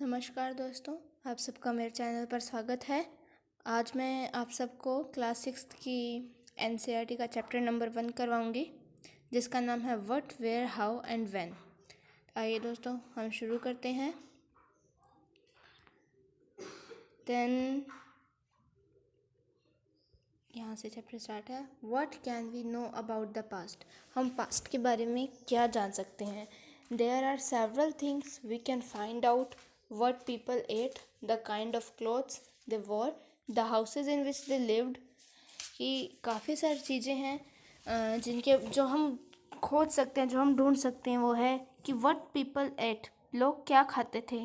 नमस्कार दोस्तों, आप सबका मेरे चैनल पर स्वागत है। आज मैं आप सबको क्लास 6 की एनसीईआरटी का चैप्टर नंबर 1 करवाऊंगी, जिसका नाम है what, where, how and when. आइए दोस्तों, हम शुरू करते हैं। देन यहाँ से चैप्टर स्टार्ट है। What can we know about the past. हम पास्ट के बारे में क्या जान सकते हैं। There are several things we can find out. What people ate, the kind of clothes they wore, the houses in which they lived. कि काफ़ी सारी चीज़ें हैं जिनके जो हम खोज सकते हैं, जो हम ढूंढ सकते हैं। वो है कि व्हाट पीपल एट, लोग क्या खाते थे।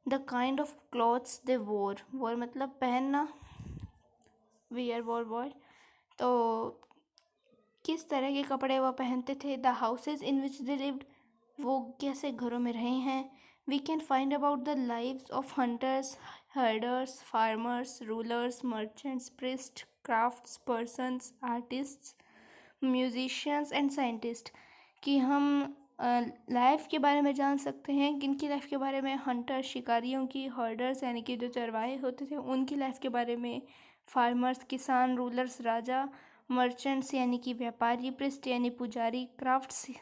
The kind of clothes they war मतलब पहनना, वियर वॉर। तो किस तरह के कपड़े वो पहनते थे। The houses in which they lived, वो कैसे घरों में रहे हैं। We can find about the lives of hunters, herders, farmers, rulers, merchants, priest, crafts persons, artists, musicians and scientist. कि हम लाइफ के बारे में जान सकते हैं। किनकी लाइफ के बारे में? हंटर, शिकारियों की, हर्डर्स यानी कि जो चरवाहे होते थे उनकी लाइफ के बारे में, फार्मर्स किसान, रूलर्स राजा, मर्चेंट्स यानी कि व्यापारी, प्रिस्ट यानी पुजारी, क्राफ्ट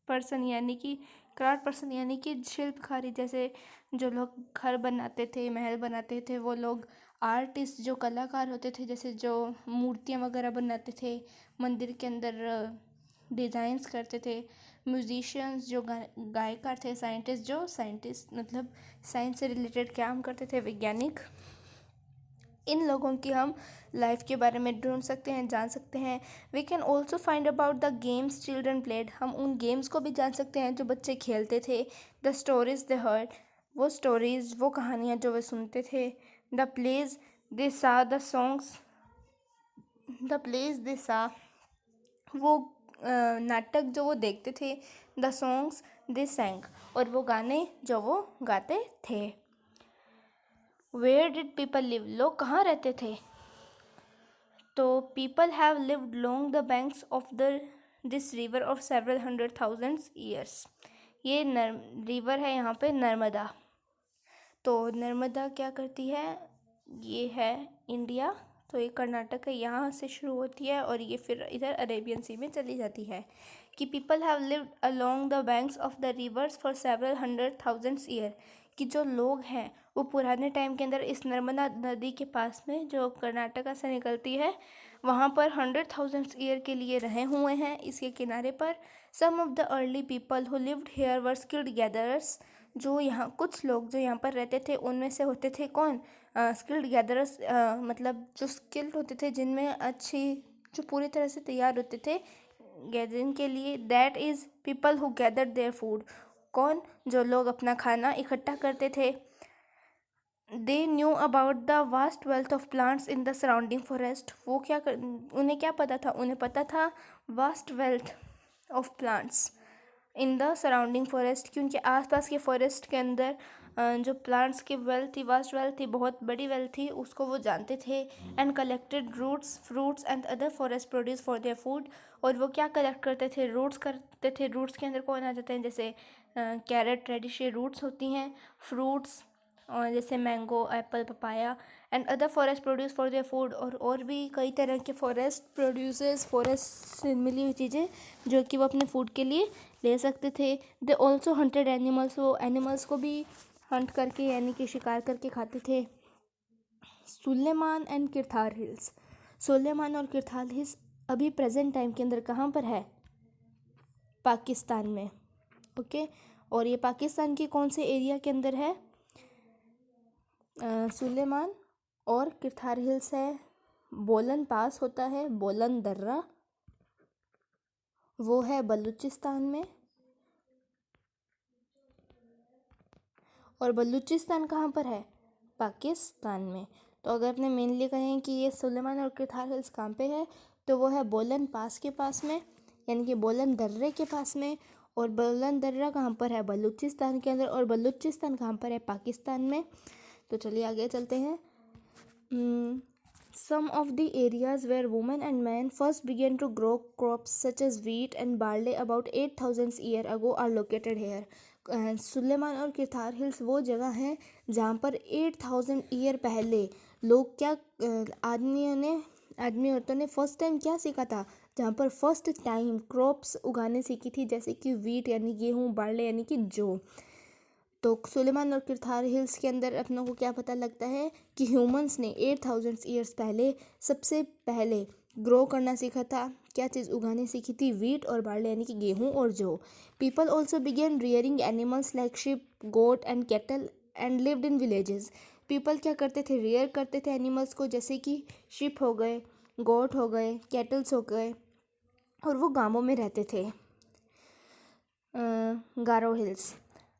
पर्सन यानी कि शिल्पकारी, जैसे जो लोग घर बनाते थे, महल बनाते थे वो लोग, आर्टिस्ट जो कलाकार होते थे, जैसे जो मूर्तियाँ वगैरह बनाते थे, मंदिर के अंदर डिज़ाइंस करते थे, म्यूजिशियंस जो गायकार थे, साइंटिस्ट मतलब साइंस से रिलेटेड काम करते थे, वैज्ञानिक। इन लोगों की हम लाइफ के बारे में ढूंढ सकते हैं, जान सकते हैं। We can also find about the games children played, हम उन गेम्स को भी जान सकते हैं जो बच्चे खेलते थे। द स्टोरीज दे हर्ड, वो स्टोरीज, वो कहानियाँ जो वे सुनते थे। द प्लेज दे सा, द सॉन्ग्स, द प्लेज दे सा, वो नाटक जो वो देखते थे। द सॉन्ग्स दे सैंग, और वो गाने जो वो गाते थे। वेयर डिड पीपल लिव, लोग कहाँ रहते थे। तो people have lived long the banks of this river of several 100,000 years. ये रिवर है यहाँ पे नर्मदा। तो नर्मदा क्या करती है? ये है इंडिया, तो ये कर्नाटक है, यहाँ से शुरू होती है और ये फिर इधर अरेबियन सी में चली जाती है। कि people have lived along the banks of the reverse for several 100,000 year, कि जो लोग हैं वो पुराने टाइम के अंदर इस नर्मदा नदी के पास में, जो कर्नाटका से निकलती है, वहाँ पर 100,000 ईयर के लिए रहे हुए हैं इसके किनारे पर। Some of the early people who lived here were skilled gatherers, जो यहाँ कुछ लोग जो यहाँ पर रहते थे उनमें से होते थे कौन? स्किल्ड गैदरर्स, मतलब जो स्किल्ड होते थे, जिनमें अच्छी, जो पूरी तरह से तैयार होते थे गैदरिंग के लिए। That is people who gather their food, कौन? जो लोग अपना खाना इकट्ठा करते थे। They knew about the vast wealth of plants in the surrounding forest, वो उन्हें क्या पता था? उन्हें पता था vast wealth of plants in the surrounding forest, कि उनके आसपास के फॉरेस्ट के अंदर जो प्लांट्स की वेल्थ थी, वास्ट वेल्थ थी, बहुत बड़ी वेल्थ थी, उसको वो जानते थे। And collected roots, fruits and other forest produce for their food, और वो क्या कलेक्ट करते थे? रूट्स करते थे। रूट्स के अंदर कौन आ जाते हैं? जैसे कैरेट, रेडिश, रूट्स होती हैं। फ्रूट्स और जैसे mango, Apple, papaya. And other forest produce for their food, और भी कई तरह के फॉरेस्ट प्रोड्यूसेस, फॉरेस्ट से मिली हुई चीज़ें जो कि वो अपने फूड के लिए ले सकते थे। दे ऑल्सो हंटेड एनिमल्स, वो एनिमल्स को भी हंट करके यानी कि शिकार करके खाते थे। सुलेमान एंड किरथार हिल्स, सुलेमान और किरथार हिल्स अभी प्रेजेंट टाइम के अंदर कहाँ पर है? पाकिस्तान में। ओके, और ये पाकिस्तान के कौन से एरिया के अंदर है? सुलेमान और किरथार हिल्स है। बोलन पास होता है, बोलन दर्रा, वो है बलूचिस्तान में। और बलूचिस्तान कहाँ पर है? पाकिस्तान में। तो अगर अपने मेनली कहें कि ये सुलेमान और किरथार हिल्स कहाँ पे है, तो वो है बोलन पास के पास में, यानी कि बोलन दर्रे के पास में। और बोलन दर्रा कहाँ पर है? बलूचिस्तान के अंदर। और बलूचिस्तान कहाँ पर है? पाकिस्तान में। तो चलिए आगे चलते हैं। Some of the areas where women and men first began to grow crops such as wheat and barley about 8,000 years ago are located here. Suleman और किरथार हिल्स वो जगह है जहाँ पर 8000 ईयर पहले लोग क्या आदमी औरतों ने फर्स्ट टाइम क्या सीखा था, जहाँ पर फर्स्ट टाइम क्रॉप्स उगाने सीखी थी, जैसे कि वीट यानी गेहूँ, बार्ले यानी कि जौ। तो सुलेमान और किरथार हिल्स के अंदर अपनों को क्या पता लगता है कि ह्यूमंस ने 8000 ईयर्स पहले सबसे पहले ग्रो करना सीखा था। क्या चीज़ उगाने सीखी थी? वीट और बार्ले यानी कि गेहूँ और जौ। People also began rearing animals like sheep, goat and cattle and lived in villages. People क्या करते थे? रियर करते थे एनिमल्स को, जैसे कि शिप हो गए, गोट हो गए, कैटल्स हो गए, और वो गांवों में रहते थे। Garo hills,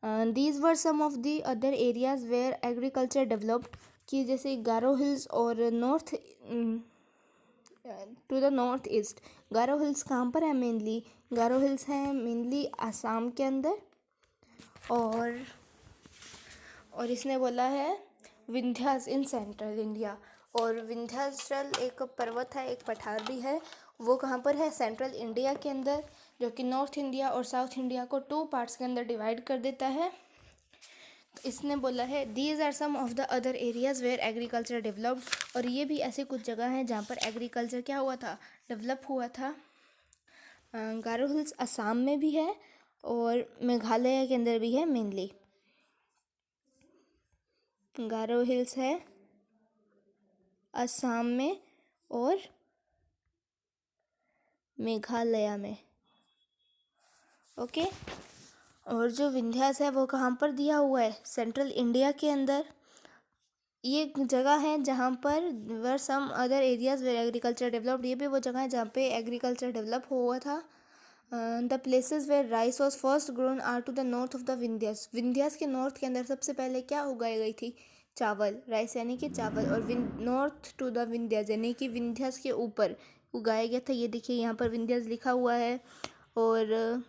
these were some of the other areas where agriculture developed. कि जैसे गारो हिल्स और north to the north east. Garo hills कहाँ पर है? मेनली गारो हिल्स है मेनली आसाम के अंदर, और इसने बोला है विंध्यास इन सेंट्रल इंडिया। और विंध्याचल एक पर्वत है, एक पठार भी है, वो कहाँ पर है? सेंट्रल इंडिया के अंदर, जो कि नॉर्थ इंडिया और साउथ इंडिया को 2 पार्ट्स के अंदर डिवाइड कर देता है। इसने बोला है these are some of the other areas where agriculture developed. और ये भी ऐसे कुछ जगह हैं जहाँ पर एग्रीकल्चर क्या हुआ था? डेवलप हुआ था। गारो हिल्स असम में भी है और मेघालय के अंदर भी है मेनली। गारो हिल्स है असम में और मेघालय में। ओके। और जो विंध्यास है वो कहाँ पर दिया हुआ है? सेंट्रल इंडिया के अंदर। ये जगह है जहाँ पर were some other areas where agriculture developed. ये भी वो जगह है जहाँ पे एग्रीकल्चर डेवलप हुआ था। The places where rice was first grown are to the north of the Vindhyas. Vindhyas के नॉर्थ के अंदर सबसे पहले क्या उगाई गई थी? चावल। राइस यानी कि चावल। और नॉर्थ टू द विंध्यास यानी कि विंध्यास के ऊपर उगाया गया था। ये देखिए यहाँ पर विंध्यास लिखा हुआ है। और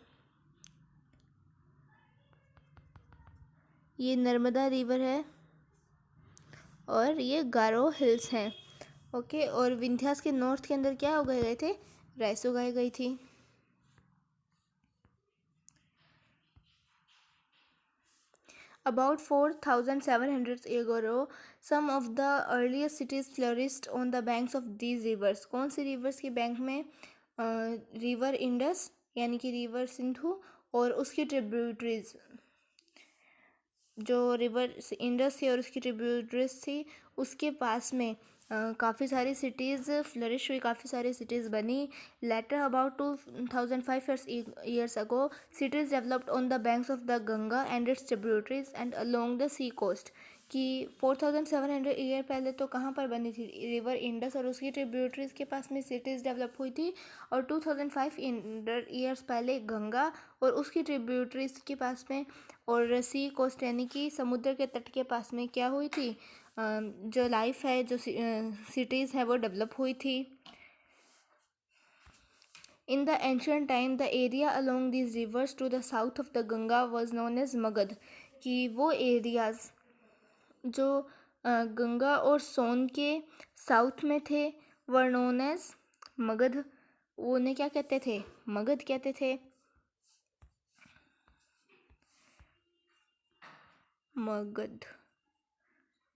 ये नर्मदा रिवर है और ये गारो हिल्स हैं। ओके। और विंध्यास के नॉर्थ के अंदर क्या उगाए गए थे? राइस उगाई गई थी। About 4700 years ago, some of the earliest cities flourished on the banks of these rivers. कौन सी रिवर्स के बैंक में? रिवर इंडस यानी कि रिवर सिंधु और उसकी ट्रिब्यूटरीज, जो रिवर इंडस थी और उसकी ट्रिब्यूटरीज थी उसके पास में काफ़ी सारी सिटीज़ फ्लरिश हुई, काफ़ी सारी सिटीज़ बनी। Later about 2500 years ago, cities developed on the banks of the Ganga and its tributaries and along the sea coast. कि 4700 ईयर पहले तो कहाँ पर बनी थी? रिवर इंडस और उसकी ट्रिब्यूटरीज के पास में सिटीज़ डेवलप हुई थी। और 2500 ईयर्स पहले गंगा और उसकी ट्रिब्यूटरीज के पास में और सी कोस्ट यानी कि समुद्र के तट के पास में क्या हुई थी? जो लाइफ है, जो सिटीज़ है वो डेवलप हुई थी। In the ancient time the area along these rivers to the south of the Ganga was known as Magadh. कि वो एरियाज़ जो गंगा और सोन के साउथ में थे वर नोन एज मगध। उन्हें क्या कहते थे? मगध कहते थे। मगध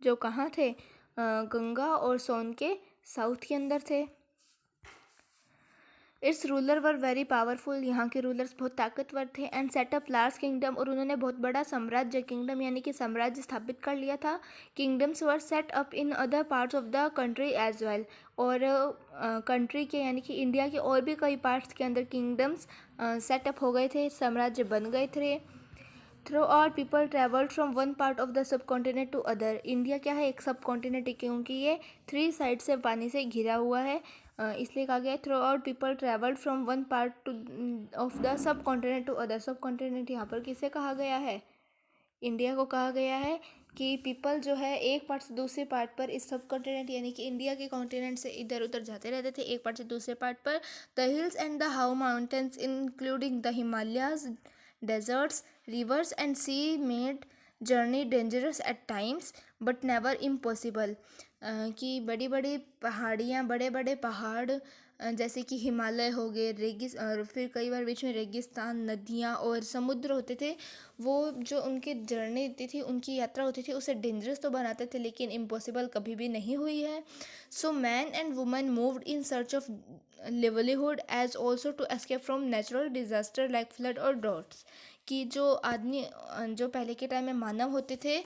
जो कहाँ थे? गंगा और सोन के साउथ के अंदर थे। It's ruler were very powerful. यहाँ के रूलर्स बहुत ताकतवर थे। एंड सेटअप लार्ज किंगडम, और उन्होंने बहुत बड़ा साम्राज्य, किंगडम यानी कि साम्राज्य स्थापित कर लिया था। Kingdoms were set up in other parts of the country as well. और कंट्री के यानी कि इंडिया के और भी कई पार्ट्स के अंदर किंगडम्स सेटअप हो गए थे, साम्राज्य बन गए थे। Throughout people travelled from one part of the subcontinent to other. India क्या है? एक सब कॉन्टिनेंट है, क्योंकि ये 3 साइड से पानी से घिरा हुआ है, इसलिए कहा गया है throughout people travelled from one part to of the subcontinent to other. Subcontinent यहाँ पर किसे कहा गया है? इंडिया को कहा गया है। कि पीपल जो है एक पार्ट से दूसरे पार्ट पर, इस सब कॉन्टिनेंट यानी कि इंडिया के कॉन्टिनेंट से इधर उधर जाते रहते थे एक पार्ट से दूसरे पार्ट पर। The hills and the how mountains including the Himalayas, deserts, rivers and sea made journey dangerous at times but never impossible। कि बड़ी बड़ी पहाड़ियाँ, बड़े बड़े पहाड़ जैसे कि हिमालय हो गए, और फिर कई बार बीच में रेगिस्तान, नदियाँ और समुद्र होते थे। वो जो उनकी जर्नी होती थी, उनकी यात्रा होती थी, उसे डेंजरस तो बनाते थे लेकिन इम्पॉसिबल कभी भी नहीं हुई है। So man and women moved in search of livelihood as also to escape from natural disaster like flood और ड्रॉट्स। कि जो आदमी जो पहले के टाइम में मानव होते थे,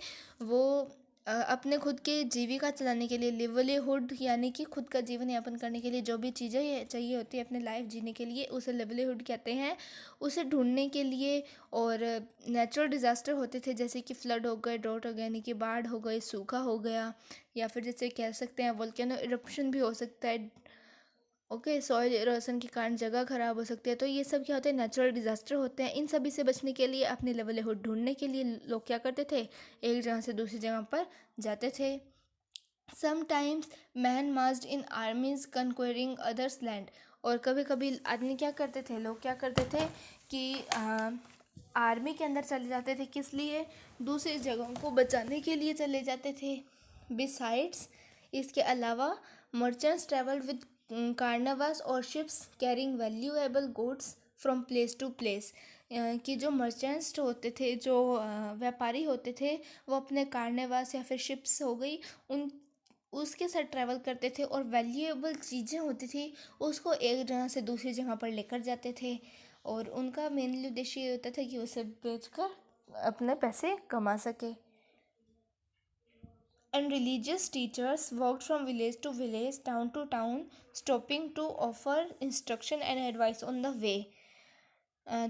वो अपने खुद के जीविका चलाने के लिए, लिवलीहुड यानी कि खुद का जीवन यापन करने के लिए जो भी चीज़ें चाहिए होती है अपने लाइफ जीने के लिए, उसे लिवलीहुड कहते हैं। उसे ढूंढने के लिए, और नेचुरल डिज़ास्टर होते थे जैसे कि फ्लड हो गए, ड्रॉट हो गया यानी कि बाढ़ हो गई, सूखा हो गया, या फिर जैसे कह सकते हैं वोल्केनो इरप्शन भी हो सकता है। ओके, सॉइल इरोशन के कारण जगह खराब हो सकती है। तो ये सब क्या होते हैं, नेचुरल डिजास्टर होते हैं। इन सभी से बचने के लिए, अपने लिवलीहुड ढूंढने के लिए लोग क्या करते थे, एक जगह से दूसरी जगह पर जाते थे। समटाइम्स मैन मार्च्ड इन आर्मीज कंक्वेरिंग अदर्स लैंड। और कभी कभी आदमी क्या करते थे, लोग क्या करते थे कि आर्मी के अंदर चले जाते थे। किस लिए, दूसरी जगहों को बचाने के लिए चले जाते थे। बिसाइड्स, इसके अलावा मर्चेंट्स ट्रेवल विद कार्नावास और ships carrying valuable goods from place to place. कि जो मर्चेंट्स होते थे, जो व्यापारी होते थे, वो अपने कार्नावास या फिर शिप्स हो गई, उन उसके साथ ट्रैवल करते थे और वैल्यूएबल चीज़ें होती थी उसको एक जगह से दूसरी जगह पर लेकर जाते थे। और उनका मेनली उद्देश्य ये होता था कि उसे बेचकर अपने पैसे कमा सके। And religious teachers walked from village to village, town to town, stopping to offer instruction and advice on the way.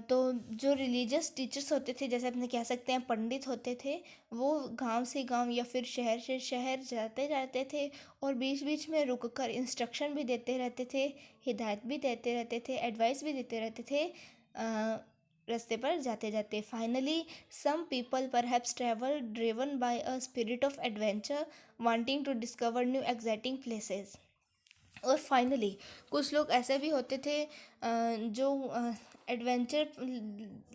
तो जो रिलीजियस टीचर्स होते थे, जैसे अपने कह सकते हैं पंडित होते थे, वो गांव से गांव या फिर शहर से शहर जाते रहते थे और बीच बीच में रुक कर इंस्ट्रक्शन भी देते रहते थे, हिदायत भी देते रहते थे, एडवाइस भी देते रहते थे रास्ते पर जाते जाते। Finally some people perhaps travel driven by a spirit of adventure, wanting to discover new exciting places. और फाइनली कुछ लोग ऐसे भी होते थे जो एडवेंचर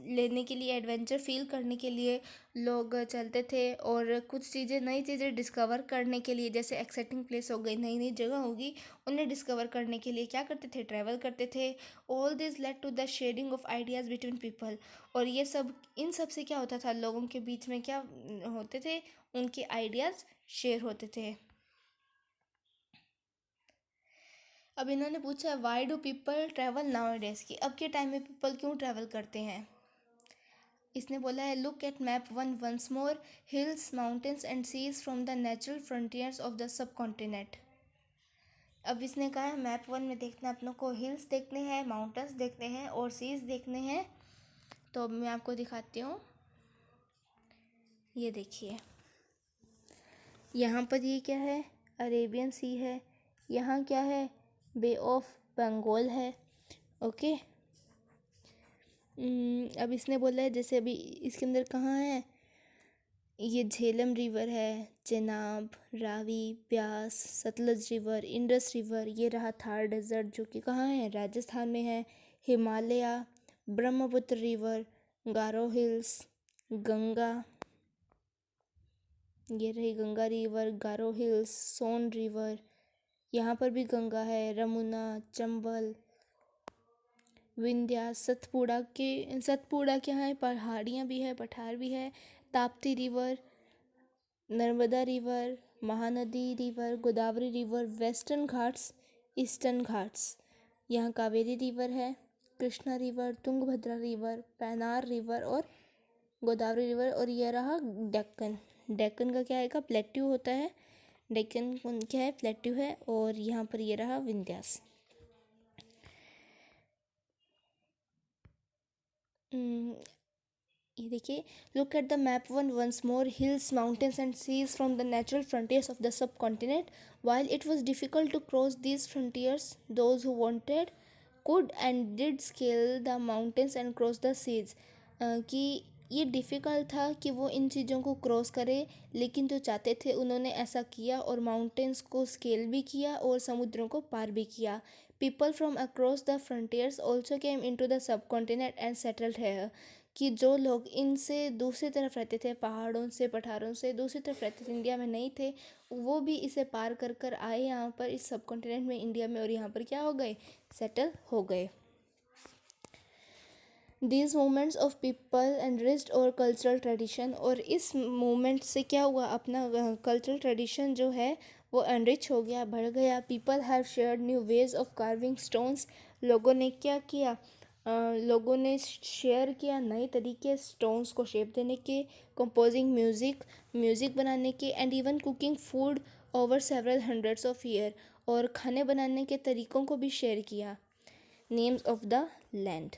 लेने के लिए, एडवेंचर फील करने के लिए लोग चलते थे। और कुछ चीज़ें, नई चीज़ें डिस्कवर करने के लिए, जैसे एक्साइटिंग प्लेस हो गई, नई नई जगह होगी, उन्हें डिस्कवर करने के लिए क्या करते थे, ट्रैवल करते थे। All this led to the sharing of ideas between people. और ये सब, इन सब से क्या होता था, लोगों के बीच में क्या होते थे, उनके आइडियाज़ शेयर होते थे। अब इन्होंने पूछा why do people travel now days, की अब के टाइम में पीपल क्यों ट्रैवल करते हैं। इसने बोला है look at map one once more, hills mountains and seas from the natural frontiers of the subcontinent. अब इसने कहा है मैप वन में देखना, अपनों को हिल्स देखने हैं, माउंटेन्स देखने हैं और सीज देखने हैं। तो अब मैं आपको दिखाती हूँ, ये देखिए यहाँ पर ये क्या है, अरेबियन सी है, यहाँ क्या है, बे ऑफ बंगाल है। ओके, अब इसने बोला है जैसे अभी इसके अंदर कहाँ है, ये झेलम रिवर है, Chenab, Ravi, Beas, Sutlej river, Indus river, ये रहा थार डेजर्ट जो कि कहाँ है, राजस्थान में है, हिमालय, ब्रह्मपुत्र रिवर, गारो हिल्स, गंगा, ये रही गंगा रिवर, गारो हिल्स, सोन रिवर, यहाँ पर भी गंगा है, रमुना, चंबल, विंध्या, सतपुड़ा क्या है, पहाड़ियाँ भी है, पठार भी है, Tapti river, Narmada river, Mahanadi river, Godavari river, Western Ghats, Eastern Ghats, यहाँ कावेरी रिवर है, Krishna river, Tungabhadra river, Penner river और गोदावरी रिवर। और यह रहा डेक्कन। डेक्कन का क्या आएगा, प्लेट्यू होता है, डेक्कन क्या है, प्लेट्यू है। और यहाँ पर ये रहा विंध्यास। ये देखिए, look at the map one once more, hills mountains and seas from the natural frontiers of the subcontinent. While it was difficult to cross these frontiers, those who wanted could and did scale the mountains and cross the seas। कि ये difficult था कि वो इन चीज़ों को cross करे, लेकिन जो चाहते थे उन्होंने ऐसा किया और माउंटेन्स को स्केल भी किया और समुद्रों को पार भी किया। People from across the frontiers also came into the subcontinent and settled here. कि जो लोग इनसे दूसरी तरफ रहते थे, पहाड़ों से पठारों से दूसरी तरफ रहते थे, इंडिया में नहीं थे, वो भी इसे पार कर कर आए यहाँ पर इस सब कॉन्टिनेंट में, इंडिया में, और यहाँ पर क्या हो गए, सेटल हो गए. These movements of people enriched और कल्चरल ट्रेडिशन, और इस मूवमेंट से क्या हुआ, अपना कल्चरल ट्रेडिशन जो है वो एनरिच हो गया, बढ़ गया. People have shared new ways of carving stones, लोगों ने क्या किया, लोगों ने शेयर किया नए तरीके स्टोन्स को शेप देने के, कंपोजिंग म्यूज़िक बनाने के, and even cooking food over several hundreds of year, और खाने बनाने के तरीक़ों को भी शेयर किया. Names of the land.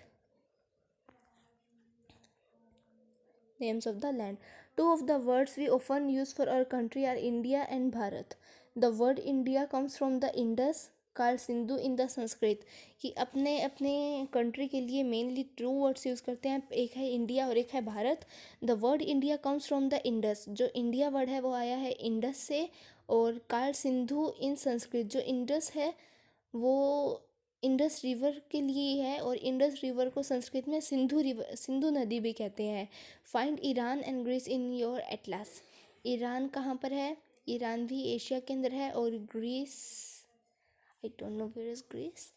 Names of the land. Two of the words we often use for our country are India and Bharat. The word India comes from the Indus, called Sindhu in the Sanskrit. कि अपने अपने country के लिए mainly two words use करते हैं, एक है India और एक है Bharat. The word India comes from the Indus, जो इंडिया वर्ड है वो आया है इंडस से, और काल सिंधु इन संस्कृत, जो इंडस है वो इंडस रिवर के लिए है, और इंडस रिवर को संस्कृत में सिंधु नदी भी कहते हैं. Find Iran and Greece in your atlas. Iran कहाँ पर है, ईरान भी एशिया के अंदर है, और Greece, I don't know where is Greece.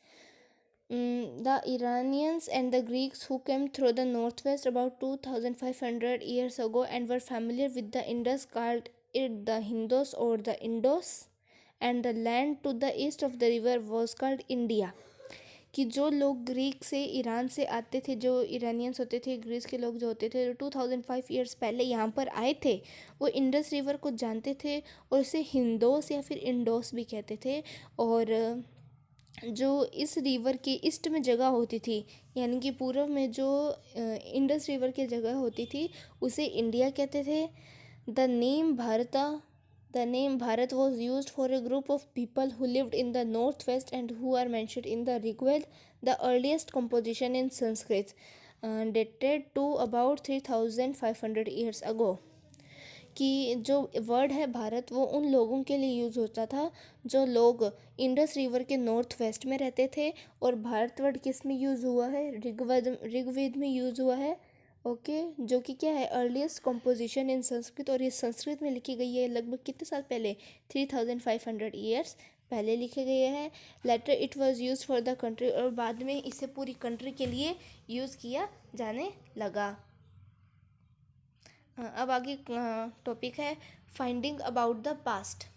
The Iranians and the Greeks who came through the northwest about 2500 years ago and were familiar with the Indus called it the Hindos or the Indos, and the land to the east of the river was called India. कि जो लोग Greek से, Iran से आते थे, जो Iranians होते थे, ग्रीस के लोग जो होते थे, जो 2005 ईयर्स पहले यहाँ पर आए थे, वो इंडस रिवर को जानते थे और उसे हिंदोस या फिर इंडोस भी कहते थे. और जो इस रिवर के ईस्ट में जगह होती थी, यानी कि पूर्व में जो इंडस रिवर की जगह होती थी, उसे इंडिया कहते थे. The name Bharat was used for a group of people who lived in the northwest and who are mentioned in the Rigved, the earliest composition in Sanskrit, dated to about 3500 years ago. कि जो word है भारत वो उन लोगों के लिए use होता था जो लोग इंडस रिवर के नॉर्थ वेस्ट में रहते थे. और भारत वर्ड किस में यूज़ हुआ है, ऋग्वेद में यूज़ हुआ है. ओके, जो कि क्या है, अर्लीस्ट कॉम्पोजिशन इन संस्कृत, और ये संस्कृत में लिखी गई है लगभग कितने साल पहले, 3500 ईयर्स पहले लिखे गए हैं. Later it was use for the country, और बाद में इसे पूरी कंट्री के लिए यूज़ किया जाने लगा. अब आगे टॉपिक है finding about the past.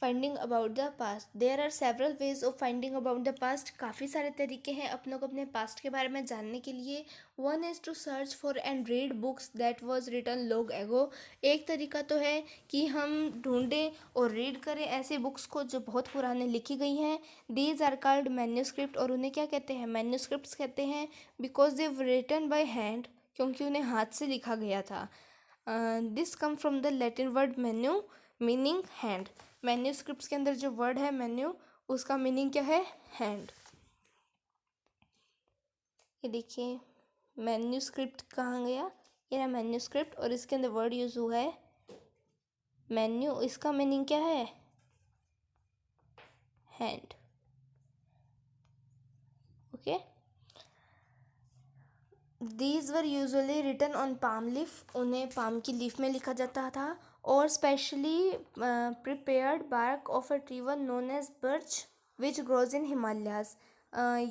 Finding about the past. There are several ways of finding about the past. काफ़ी सारे तरीके हैं अपनों को अपने पास्ट के बारे में जानने के लिए. One is to search for and read books that was written long ago. एक तरीका तो है कि हम ढूंढें और रीड करें ऐसी बुक्स को जो बहुत पुराने लिखी गई हैं. दीज आर कॉल्ड मैन्यूस्क्रिप्ट, और उन्हें क्या कहते हैं, मैन्यूस्क्रिप्ट्स कहते हैं. Because they were written by hand, क्योंकि उन्हें हाथ से लिखा गया था. This come from the Latin word manu meaning hand. Manuscripts के अंदर जो वर्ड है मेन्यू, उसका मीनिंग क्या है, हैंड. ये देखिए मैन्यूस्क्रिप्ट कहाँ गया, ये रहा मैन्यूस्क्रिप्ट, और इसके अंदर वर्ड यूज हुआ है मेन्यू. इसका मीनिंग क्या है, hand. Okay. These were usually written on palm leaf. उन्हें पाम की लीफ में लिखा जाता था. और specially prepared bark of a tree one known as birch which grows in Himalayas.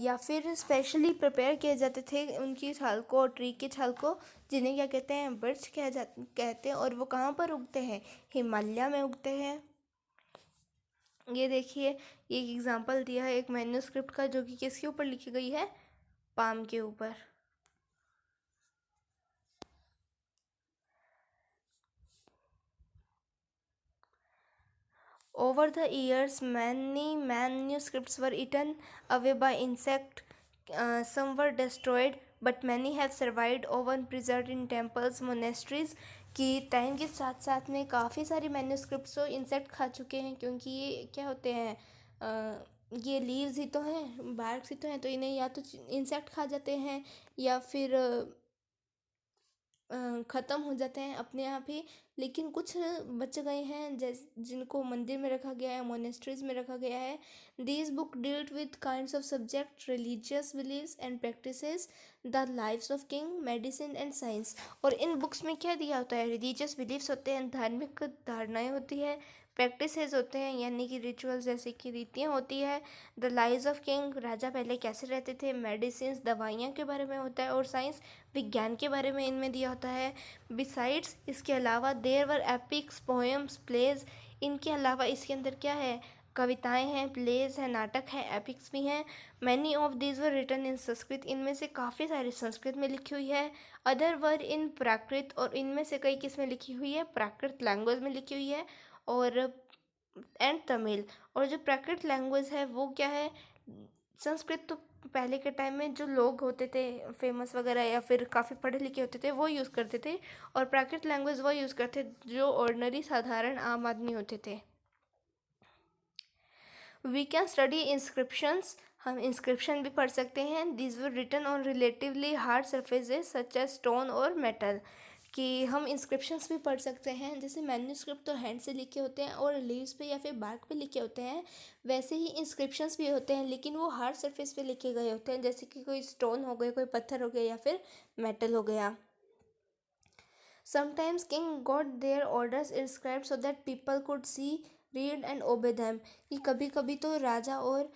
या फिर स्पेशली प्रिपेयर किए जाते थे उनकी छाल को, और ट्री की छाल को, जिन्हें क्या कहते हैं, बर्च कहते हैं. और वो कहाँ पर उगते हैं, हिमालय में उगते हैं. ये देखिए, ये एक एग्जांपल दिया है एक मैन्यूस्क्रिप्ट का, जो कि किसके ऊपर लिखी गई है, पाम के ऊपर. Over the years, many manuscripts were eaten away by insect. Some were destroyed, but many have survived or were preserved in temples, monasteries. कि टाइम के साथ साथ में काफ़ी सारी मैन्यूस्क्रिप्ट्स तो इंसेक्ट खा चुके हैं, क्योंकि ये क्या होते हैं, ये लीव्स ही तो हैं, बार्क्स ही तो हैं, तो इन्हें या तो इंसेक्ट खा जाते हैं या फिर ख़त्म हो जाते हैं अपने आप ही, लेकिन कुछ बच गए हैं जिनको मंदिर में रखा गया है, मोनेस्ट्रीज में रखा गया है. These book dealt with kinds of subject, religious believes and practices, the lives of king, medicine and science. और इन बुक्स में क्या दिया होता है? रिलीजियस बिलीव्स होते हैं, धार्मिक धारणाएं होती है, प्रैक्टिसेस होते हैं यानी कि रिचुअल्स जैसे कि रीतियाँ होती है, द लाइव्स ऑफ किंग, राजा पहले कैसे रहते थे, मेडिसिन दवाइयाँ के बारे में होता है, और साइंस विज्ञान के बारे में इनमें दिया होता है. बिसाइड्स, इसके अलावा, there were epics, poems, plays. इनके अलावा इसके अंदर क्या है? कविताएं हैं, प्लेज हैं, नाटक हैं, एपिक्स भी हैं. Many of these were written in Sanskrit. इनमें से काफ़ी सारी संस्कृत में लिखी हुई है. Other were in Prakrit. और इनमें से कई किस में लिखी हुई है? प्राकृत लैंग्वेज में लिखी हुई है. और एंड तमिल. और जो प्राकृत लैंग्वेज है वो क्या है? संस्कृत तो पहले के टाइम में जो लोग होते थे फेमस वगैरह या फिर काफ़ी पढ़े लिखे होते थे वो यूज़ करते थे, और प्राकृत लैंग्वेज वो यूज़ करते जो ऑर्डिनरी साधारण आम आदमी होते थे. We can study inscriptions. हम इंस्क्रिप्शन भी पढ़ सकते हैं. These were written on relatively hard surfaces such as stone और मेटल. कि हम इंस्क्रिप्शंस भी पढ़ सकते हैं. जैसे मैन्यूस्क्रिप्ट तो हैंड से लिखे होते हैं और लीव्स पे या फिर बार्क पे लिखे होते हैं, वैसे ही इंस्क्रिप्शंस भी होते हैं, लेकिन वो हार्ड सरफेस पे लिखे गए होते हैं, जैसे कि कोई स्टोन हो गया, कोई पत्थर हो गया या फिर मेटल हो गया. Sometimes king got their orders inscribed so that people could see, read and obey them. कि कभी कभी तो राजा और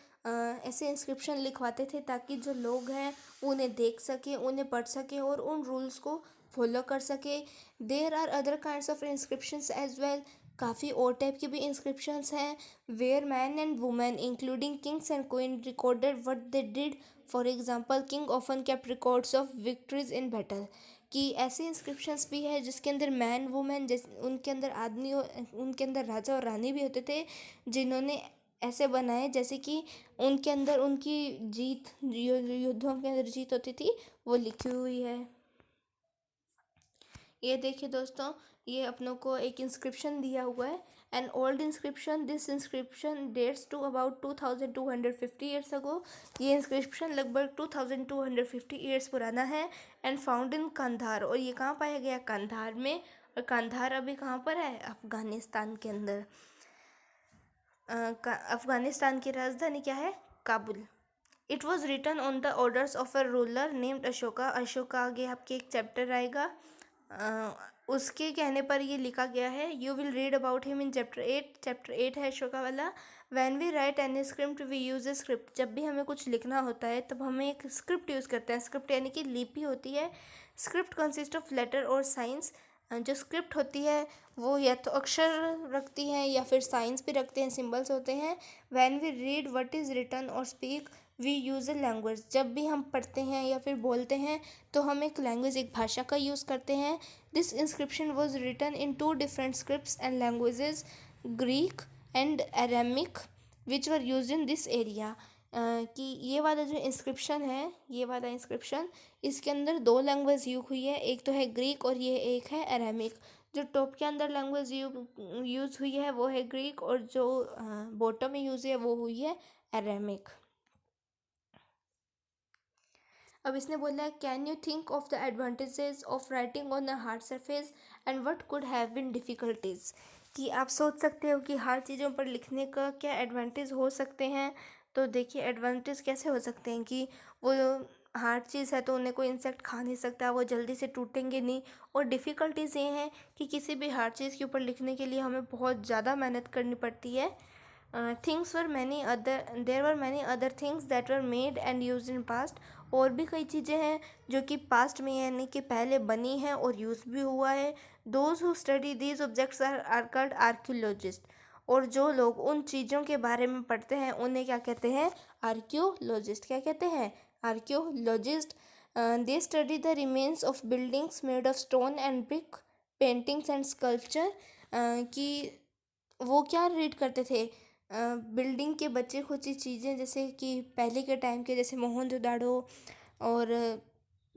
ऐसे इंस्क्रिप्शन लिखवाते थे ताकि जो लोग हैं उन्हें देख सके, उन्हें पढ़ सके और उन रूल्स को फॉलो कर सके. There are other kinds of inscriptions as well. काफ़ी और टाइप के भी इंस्क्रिप्शंस हैं. Where man and women including kings and queen recorded what they did. For example, king often kept records of victories in battle. कि ऐसे inscriptions भी है जिसके अंदर मैन वुमेन, जैसे उनके अंदर आदमी, उनके अंदर राजा और रानी भी होते थे, जिन्होंने ऐसे बनाए जैसे कि उनके अंदर उनकी जीत, युद्धों के अंदर जीत होती थी, वो लिखी हुई है. ये देखिए दोस्तों, ये अपनों को एक इंस्क्रिप्शन दिया हुआ है. An old inscription. This inscription dates to about 2250 years ago. ये इंस्क्रिप्शन लगभग 2250 ईयर्स पुराना है. And found in Kandahar. और ये कहाँ पाया गया? कंधार में. और कंधार अभी कहाँ पर है? अफगानिस्तान के अंदर. अफगानिस्तान की राजधानी क्या है? Kabul. It was written on the orders of a ruler named Ashoka. Ashoka आगे आपके एक चैप्टर आएगा, उसके कहने पर ये लिखा गया है. You will read about him in chapter 8. Chapter 8 है अशोका वाला. When we write any script we use a script. जब भी हमें कुछ लिखना होता है तब हमें एक स्क्रिप्ट यूज़ करते हैं. स्क्रिप्ट यानी कि लिपि होती है. स्क्रिप्ट कंसिस्ट ऑफ लेटर और साइंस. जो स्क्रिप्ट होती है वो या तो अक्षर रखती हैं या फिर साइंस भी रखते हैं, सिंबल्स होते हैं. When we read what is written or speak we use a language. जब भी हम पढ़ते हैं या फिर बोलते हैं तो हम एक लैंग्वेज, एक भाषा का यूज़ करते हैं. This inscription was written in 2 different scripts and languages, Greek and Aramaic, which were use in this area. कि ये वाला जो इंस्क्रिप्शन है, ये वाला इंस्क्रिप्शन, इसके अंदर 2 लैंग्वेज यूज हुई है. एक तो है ग्रीक और ये एक है अरेमिक. जो टॉप के अंदर लैंग्वेज यूज़ हुई है वो है ग्रीक, और जो बॉटम में यूज़ है वो हुई है अरेमिक. अब इसने बोला है, can you think of the advantages of writing on a hard surface and what could have been difficulties. कि आप सोच सकते हो कि हार्ड चीज़ों पर लिखने का क्या एडवांटेज हो सकते हैं. तो देखिए एडवांटेज कैसे हो सकते हैं कि वो हार्ड चीज़ है तो उन्हें कोई इंसेक्ट खा नहीं सकता, वो जल्दी से टूटेंगे नहीं. और डिफ़िकल्टीज़ ये हैं कि किसी भी हार्ड चीज़ के ऊपर लिखने के लिए हमें बहुत ज़्यादा मेहनत करनी पड़ती है. Things were many other there were many other things that were made and use in past. और भी कई चीज़ें हैं जो कि पास्ट में यानी कि पहले बनी हैं और यूज़ भी हुआ है. Those who study these objects are called archaeologist. और जो लोग उन चीज़ों के बारे में पढ़ते हैं उन्हें क्या कहते हैं? आर्कियोलॉजिस्ट. क्या कहते हैं? Archaeologist. They study the remains of buildings made of stone and brick, paintings and sculpture. कि वो क्या रीड करते थे? बिल्डिंग के बचे खुची चीज़ें, जैसे कि पहले के टाइम के, जैसे मोहनजोदाड़ो और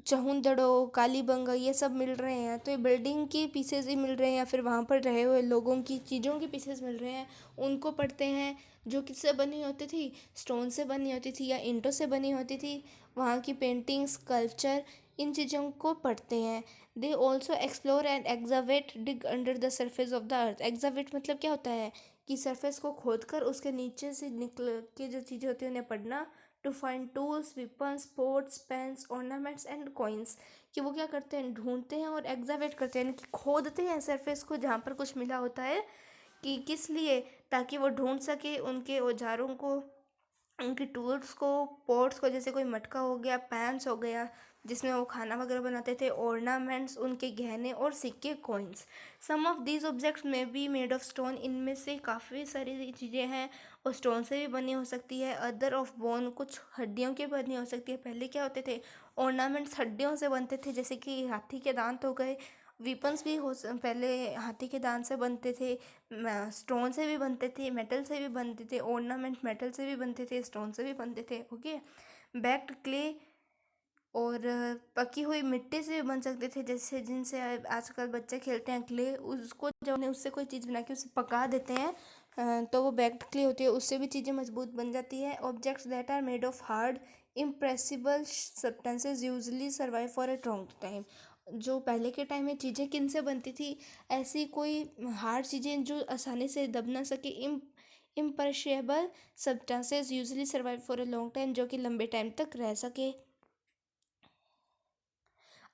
चहुंदड़ो, कालीबंगा, ये सब मिल रहे हैं. तो ये बिल्डिंग की पीसेज ही मिल रहे हैं या फिर वहाँ पर रहे हुए लोगों की चीज़ों की पीसेज मिल रहे हैं, उनको पढ़ते हैं. जो किससे बनी होती थी? स्टोन से बनी होती थी या ईंटों से बनी होती थी. वहाँ की पेंटिंग्स, स्कल्पचर, इन चीज़ों को पढ़ते हैं। They also explore and excavate dig under the surface of the earth. Excavate मतलब क्या होता है कि सरफेस को खोद कर उसके नीचे से निकल के जो चीज़ें होती हैं उन्हें पढ़ना। To find tools, weapons, ports, pens, ornaments and coins. कि वो क्या करते हैं, ढूंढते हैं और एग्जावेट करते हैं, यानी कि खोदते हैं सरफेस को जहाँ पर कुछ मिला होता है। कि किस लिए, ताकि वो ढूंढ सके उनके औजारों को, उनके टूल्स को, पॉट्स को, जैसे कोई मटका हो गया, पैन्स हो गया जिसमें वो खाना वगैरह बनाते थे, ऑर्नामेंट्स, उनके गहने और सिक्के, coins. Some of these objects may be made of stone. इनमें से काफ़ी सारी चीज़ें हैं और स्टोन से भी बनी हो सकती है। अदर ऑफ बोन, कुछ हड्डियों की बनी हो सकती है। पहले क्या होते थे, ऑर्नामेंट्स हड्डियों से बनते थे, जैसे कि हाथी के दांत हो गए। वीपन्स भी पहले हाथी के दांत से बनते थे, स्टोन से भी बनते थे, मेटल से भी बनते थे। ऑर्नामेंट मेटल से भी बनते थे, स्टोन से भी बनते थे। ओके। बैक्ड क्ले, और पकी हुई मिट्टी से भी बन सकते थे, जैसे जिनसे आजकल बच्चे खेलते हैं क्ले, उसको जब उन्हें उससे कोई चीज़ बना के उसे पका देते हैं तो वो बैक्ड क्ले होती है, उससे भी चीज़ें मजबूत बन जाती है। Objects that are made of hard imperishable substances usually survive for a long time. जो पहले के टाइम में चीज़ें किन से बनती थी, ऐसी कोई हार्ड चीज़ें जो आसानी से दब ना सके, imperishable substances usually survive for a long time, जो कि लंबे टाइम तक रह सके।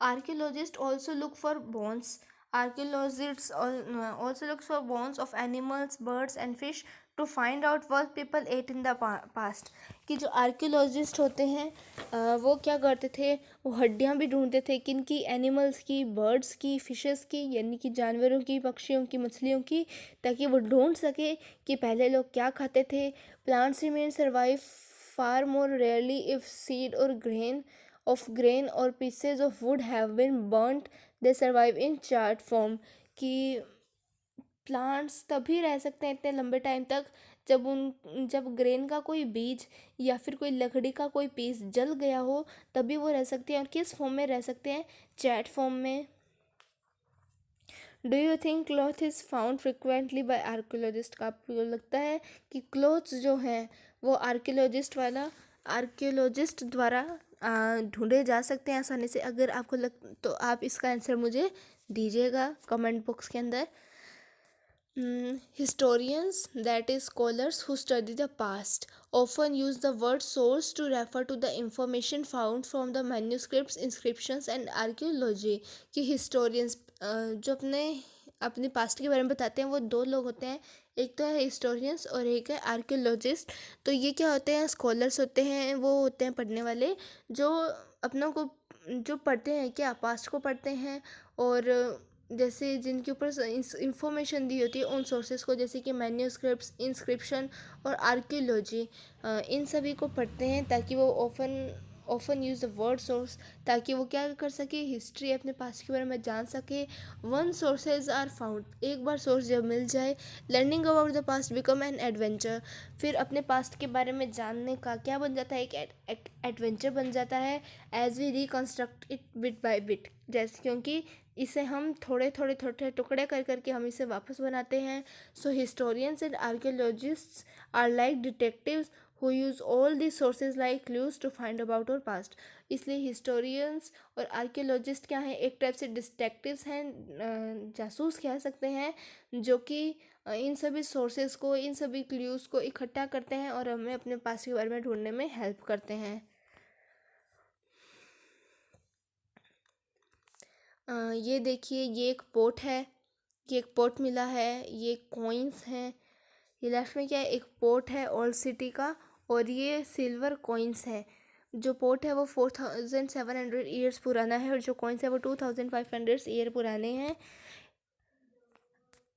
Archaeologists also look for bones. Archaeologists also look for bones of animals, birds and fish to find out what people ate in the past. कि जो archaeologist होते हैं वो क्या करते थे, वो हड्डियाँ भी ढूंढते थे, किन की, एनिमल्स की, बर्ड्स की, फिशेस की, यानी कि जानवरों की, पक्षियों की, मछलियों की, ताकि वो ढूंढ सके कि पहले लोग क्या खाते थे। Plants remain survive far more rarely if seed और grain of grain or pieces of wood have been burnt, they survive in charred form। कि प्लांट्स तभी रह सकते हैं इतने लंबे टाइम तक जब ग्रेन का कोई बीज या फिर कोई लकड़ी का कोई पीस जल गया हो, तभी वो रह सकते हैं। और किस फॉर्म में रह सकते हैं, चैट फॉर्म में। Do you think cloth is found frequently by archaeologist? का आपको लगता है कि क्लॉथ्स जो हैं वो आर्कियोलॉजिस्ट द्वारा ढूंढे जा सकते हैं आसानी से? अगर आपको तो आप इसका आंसर मुझे दीजिएगा कमेंट बॉक्स के अंदर। Historians, that is scholars who study the past, often use the word source to refer to the information found from the manuscripts, inscriptions and archaeology। कि historians जो अपने पास्ट के बारे में बताते हैं वो दो लोग होते हैं, एक तो है हिस्टोरियंस और एक है आर्कियोलॉजिस्ट। तो ये क्या होते हैं, स्कॉलर्स होते हैं, वो होते हैं पढ़ने वाले जो अपनों को जो पढ़ते हैं, क्या पास्ट को पढ़ते हैं, और जैसे जिनके ऊपर इंफॉर्मेशन दी होती है उन सोर्सेज को, जैसे कि मैन्यूस्क्रिप्ट्स, इंस्क्रिप्शन और आर्कियोलॉजी, इन सभी को पढ़ते हैं ताकि वो often use the word source, ताकि वो क्या कर सके, हिस्ट्री अपने पास्ट के बारे में जान सके। वन सोर्सेज आर फाउंड, एक बार सोर्स जब मिल जाए, learning about the past become an adventure, फिर अपने पास्ट के बारे में जानने का क्या बन जाता है, एक एडवेंचर बन जाता है। As we reconstruct it bit by bit, जैसे क्योंकि इसे हम थोड़े थोड़े छोटे टुकड़े कर करके हम इसे वापस बनाते हैं। So historians and archaeologists are like detectives who use all these sources like clues to find about our past। इसलिए हिस्टोरियंस और आर्कियोलॉजिस्ट क्या हैं, एक टाइप से डिटेक्टिव्स हैं, जासूस कह सकते हैं, जो कि इन सभी सोर्सेज को, इन सभी क्लूज़ को इकट्ठा करते हैं और हमें अपने पास के बारे में ढूंढने में हेल्प करते हैं। ये देखिए, ये एक पोट है, ये एक पोट मिला है, ये कॉइन्स हैं। ये लेफ्ट में क्या है, एक पोर्ट है ओल्ड सिटी का, और ये सिल्वर कॉइन्स है। जो पोर्ट है वो 4700 ईयर्स पुराना है और जो कॉइन्स है वो 2500 ईयर पुराने हैं।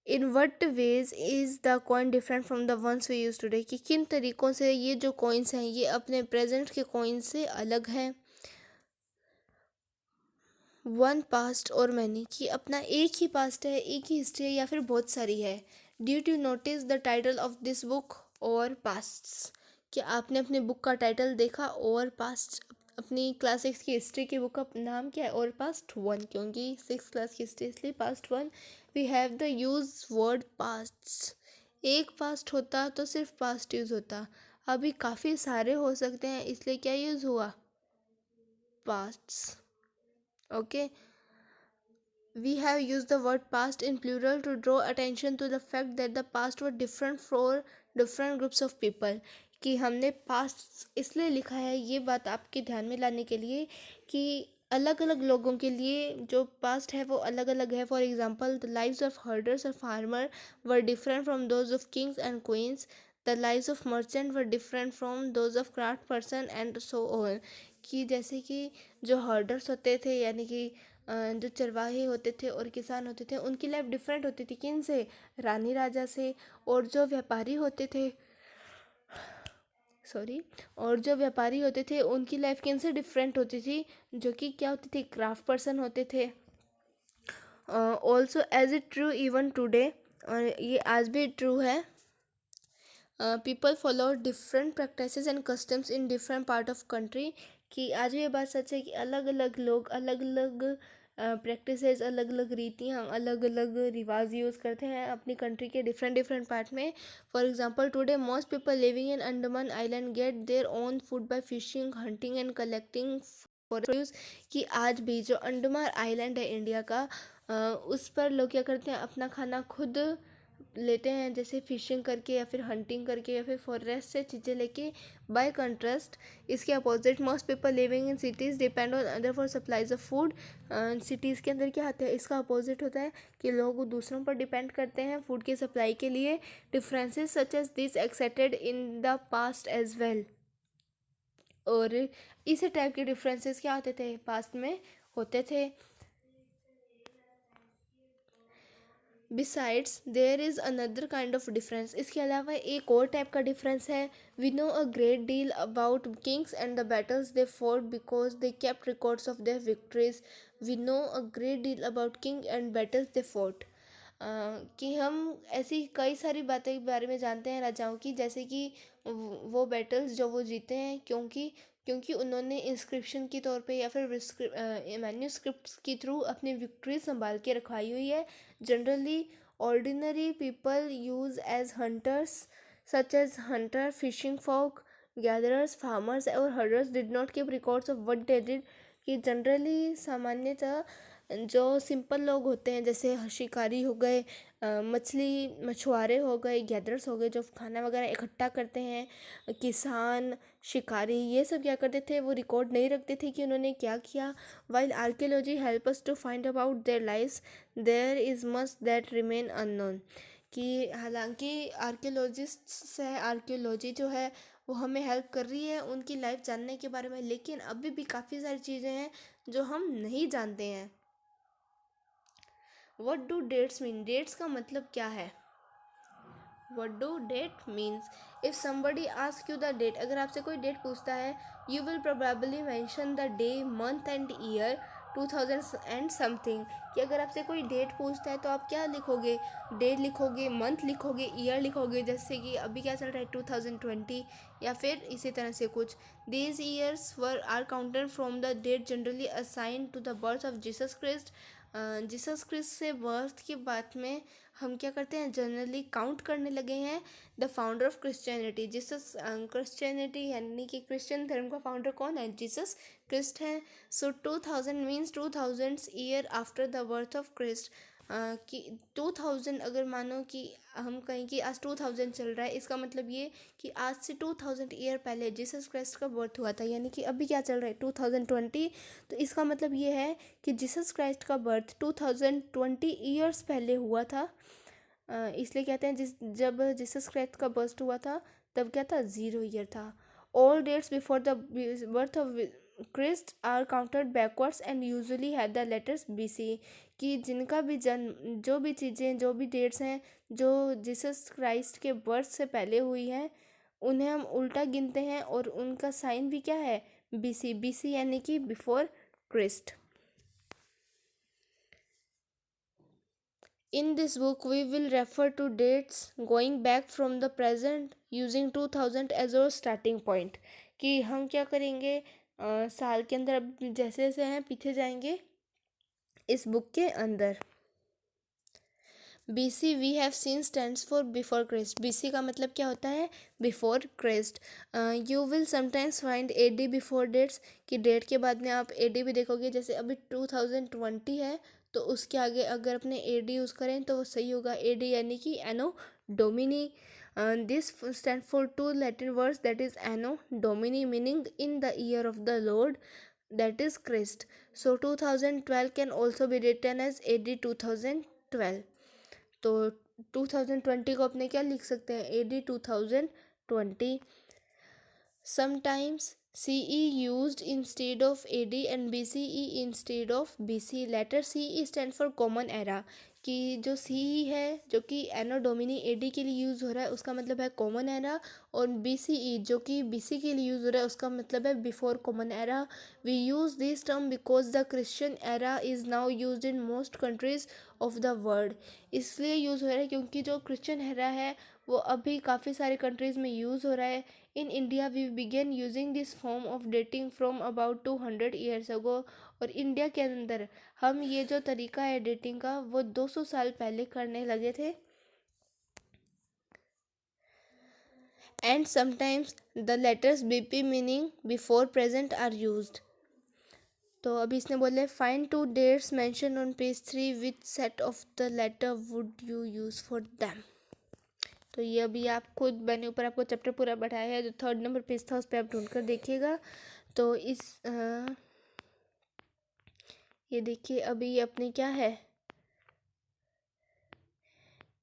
In what ways is the coin different from the ones we use today? कि किन तरीक़ों से ये जो कॉइन्स हैं ये अपने प्रेजेंट के कॉइन्स से अलग हैं। वन पास्ट और मैनी, कि अपना एक ही पास्ट है, एक ही हिस्ट्री है या फिर बहुत सारी है। Do to notice the title of this book our pasts? क्या आपने अपने बुक का टाइटल देखा, और पास्ट? अपनी क्लास 6 की हिस्ट्री की बुक का नाम क्या है, और पास्ट 1, क्योंकि 6 क्लास की हिस्ट्री इसलिए past 1। We have the use word past. एक पास्ट होता तो सिर्फ पास्ट यूज़ होता, अभी काफ़ी सारे हो सकते हैं, इसलिए क्या यूज़ हुआ, pasts. Okay, we have used the word past in plural to draw attention to the fact that the past were different for different groups of people. कि हमने past इसलिए लिखा है, ये बात आपके ध्यान में लाने के लिए कि अलग अलग लोगों के लिए जो पास्ट है वो अलग अलग है. For example, the lives of herders और farmer were different from those of kings and queens. The lives of merchant were different from those of craft person and so on. कि जैसे कि जो हर्डर्स होते थे, यानी कि जो चरवाहे होते थे और किसान होते थे, उनकी लाइफ डिफरेंट होती थी. किन से? रानी राजा से. और जो व्यापारी होते थे, सॉरी, और जो व्यापारी होते थे उनकी लाइफ किन से डिफरेंट होती थी? जो कि क्या होती थी? क्राफ्ट पर्सन होते थे. Also as it true even today, और ये आज भी ट्रू है. People follow different practices and customs in different part of country. कि आज भी ये बात सच है कि अलग अलग लोग अलग अलग प्रैक्टिसेस, अलग अलग रीतियाँ, अलग अलग रिवाज यूज़ करते हैं अपनी कंट्री के डिफरेंट डिफरेंट पार्ट में. For example, today most people living in Andaman island get their own food by fishing, hunting and collecting for use. कि आज भी जो अंडमान आइलैंड है इंडिया का, उस पर लोग क्या करते हैं? अपना खाना खुद लेते हैं, जैसे फिशिंग करके या फिर हंटिंग करके या फिर फॉरेस्ट से चीज़ें लेके. बाय कंट्रास्ट, इसके opposite, most people living in cities depend on other for supplies of food. Cities के अंदर क्या आता है? इसका अपोजिट होता है कि लोग दूसरों पर डिपेंड करते हैं फूड की सप्लाई के लिए. Differences such as this accepted in the past as well. और इसी टाइप के डिफरेंसेस क्या होते थे? पास्ट में होते थे. Besides there is another kind of difference. इसके अलावा एक और टाइप का डिफरेंस है. We know a great deal about kings and the battles they fought because they kept records of their victories. We know a great deal about king and battles they fought. कि हम ऐसी कई सारी बातें के बारे में जानते हैं राजाओं की, जैसे कि वो बैटल्स जो वो जीते हैं, क्योंकि क्योंकि उन्होंने इंस्क्रिप्शन के तौर पे या फिर मैन्यूस्क्रिप्ट्स के थ्रू अपनी विक्ट्री संभाल के रखवाई हुई है. Generally ordinary people use as hunters, such as hunter, fishing folk, gatherers, farmers और herders did not keep records of what they did. कि जनरली सामान्यतः जो सिंपल लोग होते हैं, जैसे शिकारी हो गए, मछुआरे हो गए, गैदरर्स हो गए जो खाना वगैरह इकट्ठा करते हैं, किसान, शिकारी, ये सब क्या करते थे? वो रिकॉर्ड नहीं रखते थे कि उन्होंने क्या किया. While archaeology help us to find about their lives, there is much that remain unknown. कि हालांकि आर्कियोलॉजिस्ट्स है, आर्कियोलॉजी जो है वो हमें हेल्प कर रही है उनकी लाइफ जानने के बारे में, लेकिन अभी भी काफ़ी सारी चीज़ें हैं जो हम नहीं जानते हैं. What do dates mean? Dates का मतलब क्या है? What do date means? If somebody ask you the date, अगर आपसे कोई डेट पूछता है, you will probably mention the day, month and year 2000 and something. कि अगर आपसे कोई डेट पूछता है तो आप क्या लिखोगे? डेट लिखोगे, मंथ लिखोगे, ईयर लिखोगे. जैसे कि अभी क्या चल रहा है? 2020, या फिर इसी तरह से कुछ. These years were are counted from the date generally assign to the birth of Jesus Christ. Jesus Christ से बर्थ के बाद में हम क्या करते हैं? जनरली काउंट करने लगे हैं the founder of Christianity. Jesus, Christianity यानी कि क्रिश्चियन धर्म का फाउंडर कौन है? जीसस क्रिस्ट है. So 2000 means 2000 year after the birth of Christ. कि 2000, अगर मानो कि हम कहें कि आज 2000 चल रहा है, इसका मतलब ये कि आज से 2000 ईयर पहले जीसस क्राइस्ट का बर्थ हुआ था. यानी कि अभी क्या चल रहा है? 2020. तो इसका मतलब ये है कि जीसस क्राइस्ट का बर्थ 2020 ईयर्स पहले हुआ था. इसलिए कहते हैं जब जीसस क्राइस्ट का बर्थ हुआ था तब क्या था? 0 ईयर था. All dates before the birth of Christ are counted backwards and usually had the letters BC. कि जिनका भी जन्म, जो भी चीज़ें, जो भी डेट्स हैं जो जीसस क्राइस्ट के बर्थ से पहले हुई हैं, उन्हें हम उल्टा गिनते हैं और उनका साइन भी क्या है? BC. BC यानी कि before Christ. In this book, we will refer to dates going back from the present using 2000 as our starting point. कि हम क्या करेंगे? साल के अंदर अब जैसे जैसे हैं पीछे जाएंगे इस बुक के अंदर. BC we have seen stands for before Christ. BC का मतलब क्या होता है? Before Christ. You will sometimes find AD before dates, कि डेट के बाद में आप AD भी देखोगे। जैसे अभी 2020 है तो उसके आगे अगर अपने AD यूज़ करें तो वो सही होगा। AD यानी कि anno domini. This stand for two Latin words that is anno domini meaning in the year of the lord that is Christ. So 2012 can also be written as AD 2012. तो 2020 को अपने क्या लिख सकते हैं? AD 2020. Sometimes CE used instead of AD and BCE instead of BC. Letter CE stands for common era, कि जो CE है जो कि एनो डोमिनी AD के लिए यूज़ हो रहा है उसका मतलब है कॉमन एरा, और BCE जो कि BC के लिए यूज़ हो रहा है उसका मतलब है before common era. We use this term because the Christian era is now used in most countries of the world. इसलिए यूज़ हो रहा है क्योंकि जो क्रिश्चियन एरा है वो अभी काफ़ी सारे कंट्रीज़ में यूज़ हो रहा है। In India we began using this form of dating from about 200 years ago. और इंडिया के अंदर हम ये जो तरीका है डेटिंग का वो 200 साल पहले करने लगे थे। And sometimes the letters BP meaning before present are used. तो अभी इसने बोले find two dates mention on page 3 which set of the letter would you use for them. तो ये अभी आप खुद मैंने ऊपर आपको चैप्टर पूरा बढ़ाया है, जो 3rd नंबर पेज था उस पर आप ढूंढ कर देखिएगा। तो ये देखिए अभी ये अपने क्या है,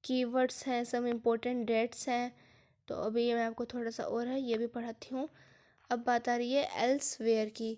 कीवर्ड्स हैं, सम इम्पोर्टेंट डेट्स हैं। तो अभी ये मैं आपको थोड़ा सा और है ये भी पढ़ाती हूँ। अब बात आ रही है एल्सवेयर की।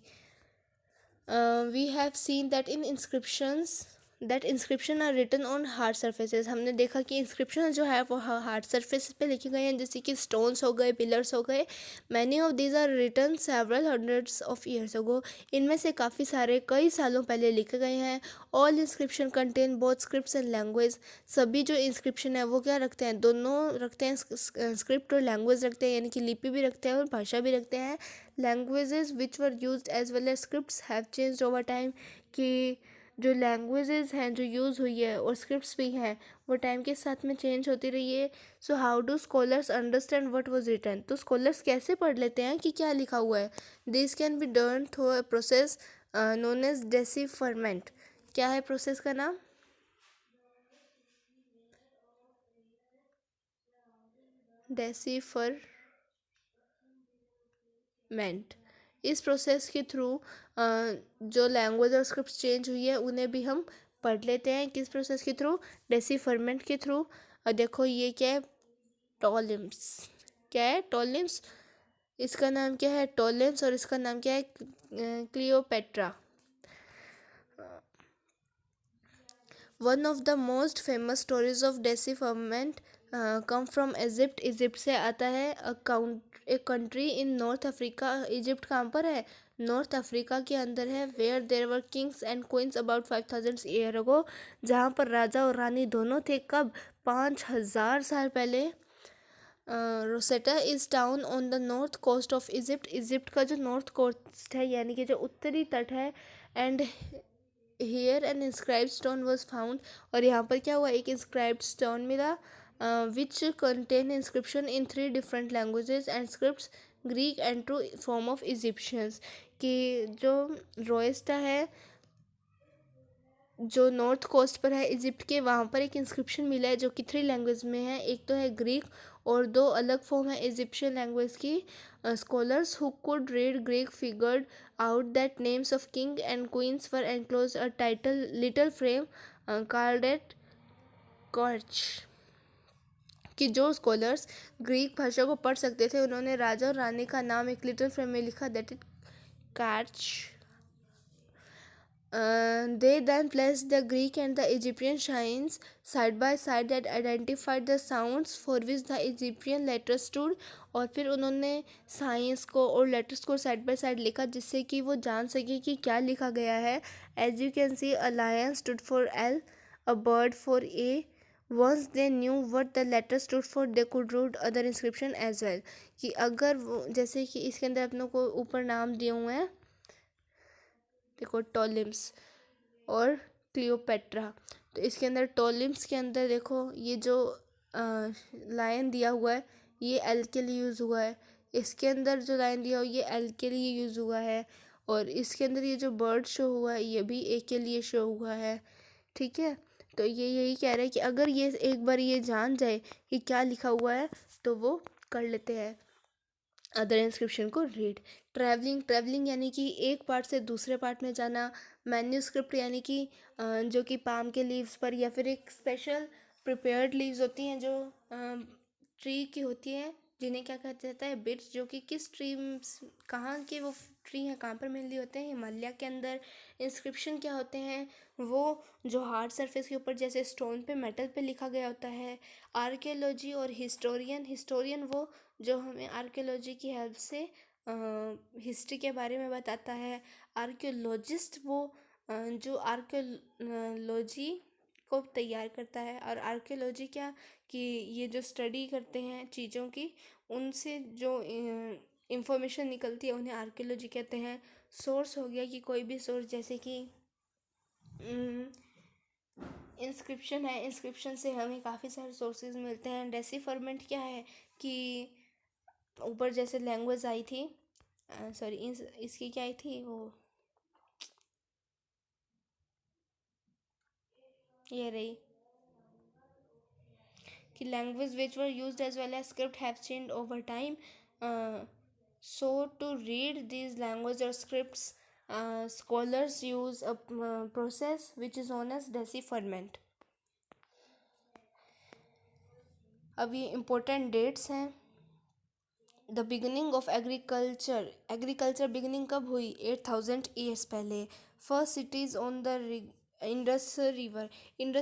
We have seen that in inscriptions that inscription are written on hard surfaces. हमने देखा कि इंस्क्रिप्शन जो है वो हार्ड सर्फेस पे लिखे गए हैं, जैसे कि स्टोन्स हो गए, पिलर्स हो गए। Many of these are written several hundreds of years ago. इनमें से काफ़ी सारे कई सालों पहले लिखे गए हैं। All inscription contain both script and language. सभी जो इंस्क्रिप्शन है वो क्या रखते हैं? दोनों रखते हैं, स्क्रिप्ट और लैंग्वेज रखते हैं, यानी कि लिपि भी रखते हैं और भाषा भी रखते हैं। Languages which were used as well as scripts have changed over time, कि जो लैंग्वेजेस हैं जो यूज़ हुई है और स्क्रिप्ट्स भी हैं वो टाइम के साथ में चेंज होती रही है। So how do scholars understand what was written. तो स्कॉलर्स कैसे पढ़ लेते हैं कि क्या लिखा हुआ है? This can be done through a process known as decipherment. क्या है प्रोसेस का नाम? डेसिफरमेंट। इस प्रोसेस के थ्रू जो लैंग्वेज और स्क्रिप्ट चेंज हुई है उन्हें भी हम पढ़ लेते हैं। किस प्रोसेस के थ्रू? डेसिफरमेंट के थ्रू। देखो ये क्या है? टॉलिम्स। क्या है? टॉलिम्स। इसका नाम क्या है? टॉलिम्स। और इसका नाम क्या है? Cleopatra. One of the most famous stories of decipherment come from Egypt. Egypt से आता है। A country in North Africa. Egypt कहाँ पर है? नॉर्थ अफ्रीका के अंदर है। Where there were kings and queens about 5000 year ago. जहाँ पर राजा और रानी दोनों थे। कब? 5000 साल पहले। Rosetta is town on the north coast of Egypt. Egypt का जो नॉर्थ कोस्ट है यानी कि जो उत्तरी तट है। And here an inscribed stone was found. और यहाँ पर क्या हुआ? एक इंस्क्राइब्ड स्टोन मिला which contain inscription in 3 different languages and scripts, Greek and true form of Egyptians. कि जो रोएस्टा है जो नॉर्थ कोस्ट पर है इजिप्ट के, वहाँ पर एक इंस्क्रिप्शन मिला है जो कि 3 लैंग्वेज में है। एक तो है ग्रीक और 2 अलग फॉर्म है इजिप्शियन लैंग्वेज की। Scholars who could read Greek figured out that names of king and queens were enclose a title little frame called at cartouche. कि जो स्कॉलर्स ग्रीक भाषा को पढ़ सकते थे उन्होंने राजा और रानी का नाम एक लिटिल फ्रेम में लिखा, that is cartouche. They then placed the Greek and the Egyptian signs side by side that identified the sounds for which the Egyptian letters stood। और फिर उन्होंने साइंस को और लेटर्स को साइड बाय साइड लिखा जिससे कि वो जान सके कि क्या लिखा गया है। As you can see a lion stood for L, a bird for A. Once they knew what the letter stood for they could read other inscription as well. कि अगर वो जैसे कि इसके अंदर अपनों को ऊपर नाम दिए हुए हैं, देखो टॉलिम्स और क्लियोपेट्रा। तो इसके अंदर टोलिम्स के अंदर देखो ये जो लाइन दिया हुआ है ये एल के लिए यूज़ हुआ है। इसके अंदर जो लाइन दिया हुआ है ये एल के लिए यूज़ हुआ है। और इसके अंदर ये जो बर्ड शो हुआ है ये भी ए के लिए शो हुआ है। ठीक है, तो ये यही कह रहे हैं कि अगर ये एक बार ये जान जाए कि क्या लिखा हुआ है तो वो कर लेते हैं अदर इंस्क्रिप्शन को रीड। ट्रैवलिंग यानी कि एक पार्ट से दूसरे पार्ट में जाना। मैन्यूस्क्रिप्ट यानी कि जो कि पाम के लीव्स पर या फिर एक स्पेशल प्रिपेयर्ड लीव्स होती हैं जो ट्री की होती हैं, जिन्हें क्या कहा जाता है, बिट्स, जो कि किस ट्री, कहाँ के वो ट्री हैं, कहाँ पर मेनली होते हैं, हिमालय के अंदर। इंस्क्रिप्शन क्या होते हैं, वो जो हार्ड सरफेस के ऊपर जैसे स्टोन पे, मेटल पे लिखा गया होता है। आर्कियोलॉजी और हिस्टोरियन वो जो हमें आर्कियोलॉजी की हेल्प से हिस्ट्री के बारे में बताता है। आर्कियोलॉजिस्ट वो जो आर्कियोलॉजी को तैयार करता है। और आर्कियोलॉजी क्या, कि ये जो स्टडी करते हैं चीज़ों की, उनसे जो इंफॉर्मेशन निकलती है उन्हें आर्कियोलॉजी कहते हैं। सोर्स हो गया कि कोई भी सोर्स, जैसे कि इंस्क्रिप्शन है, इंस्क्रिप्शन से हमें काफ़ी सारे सोर्सेज मिलते हैं। डेसिफरमेंट क्या है कि ऊपर जैसे लैंग्वेज आई थी, सॉरी इसकी क्या आई थी, वो ये रही कि language which were used as well as script have changed over time. So to read these language और scripts scholars use a process which is known as decipherment. अब ये इम्पोर्टेंट डेट्स हैं। The beginning of agriculture beginning कब हुई? 8000 years पहले। First cities on the Indus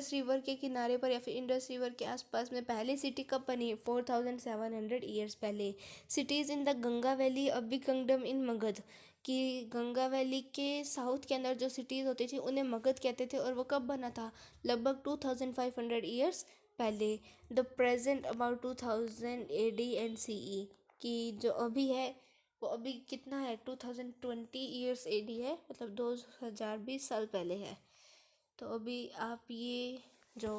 river के किनारे पर या फिर इंडस रिवर के आसपास में पहली सिटी कब बनी? 4700 ईयर्स पहले। Cities in the Ganga valley अब भी किंगडम इन मगध, कि गंगा वैली के साउथ के अंदर जो सिटीज़ होती थी उन्हें मगध कहते थे, और वो कब बना था? लगभग 2500 ईयर्स पहले। The present about 2000 AD and CE, कि जो अभी है वो अभी कितना है? 2020 ईयर्स AD है, मतलब 2020 साल पहले है। तो अभी आप ये जो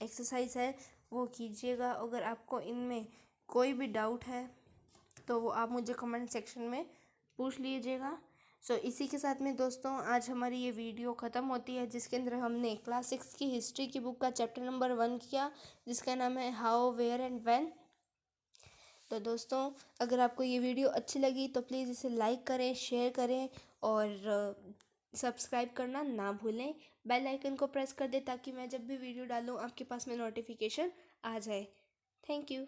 एक्सरसाइज है वो कीजिएगा। अगर आपको इनमें कोई भी डाउट है तो वो आप मुझे कमेंट सेक्शन में पूछ लीजिएगा। सो इसी के साथ में दोस्तों आज हमारी ये वीडियो ख़त्म होती है, जिसके अंदर हमने क्लास 6 की हिस्ट्री की बुक का चैप्टर नंबर 1 किया, जिसका नाम है हाउ, वेयर एंड व्हेन। तो दोस्तों अगर आपको ये वीडियो अच्छी लगी तो प्लीज़ इसे लाइक करें, शेयर करें और सब्सक्राइब करना ना भूलें। बेल आइकन को प्रेस कर दें ताकि मैं जब भी वीडियो डालूँ आपके पास में नोटिफिकेशन आ जाए। Thank you.